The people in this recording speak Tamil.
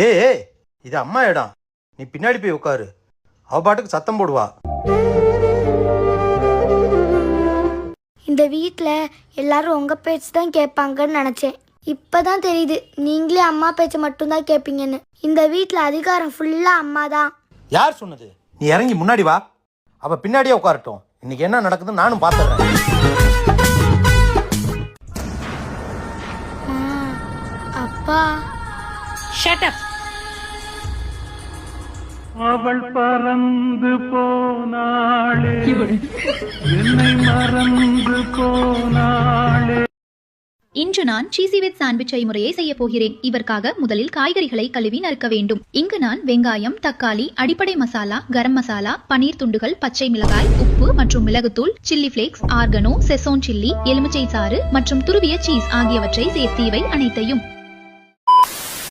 ஏய் இது அம்மா இடம், நீ பின்னாடி போய் உட்காரு. அவ பாட்டுக்கு சத்தம் போடுவா. இந்த வீட்டில் எல்லாரும் உங்க பேச்சு தான் கேட்பாங்கன்னு நினைச்சேன். இப்பதான் தெரியுது நீங்களே அம்மா பேச்சை மட்டும்தான் கேட்பீங்கன்னு. இந்த வீட்டில் அதிகாரம் ஃபுல்லா அம்மா தான். யார் சொன்னது? நீ இறங்கி முன்னாடி வா, அவ பின்னாடியே உட்காரட்டும். இன்னைக்கு என்ன நடக்குதுன்னு நானும் பாத்துறேன். அப்பா ஷட் அப். அவள் பறந்து போனாளே, என்னை மறந்து போனாளே. இன்று நான் சீசி வித் சாண்ட்விச் முறையை செய்ய போகிறேன். இதற்காக முதலில் காய்கறிகளை கழுவி நறுக்க வேண்டும். இங்கு நான் வெங்காயம், தக்காளி, அடிப்படை மசாலா, கரம் மசாலா, பனீர் துண்டுகள், பச்சை மிளகாய், உப்பு மற்றும் மிளகுத்தூள், சில்லி பிளேக்ஸ், ஆர்கனோ, செசோன் சில்லி, எலுமிச்சை சாறு மற்றும் துருவிய சீஸ் ஆகியவற்றை சேர்த்து இவை அனைத்தையும்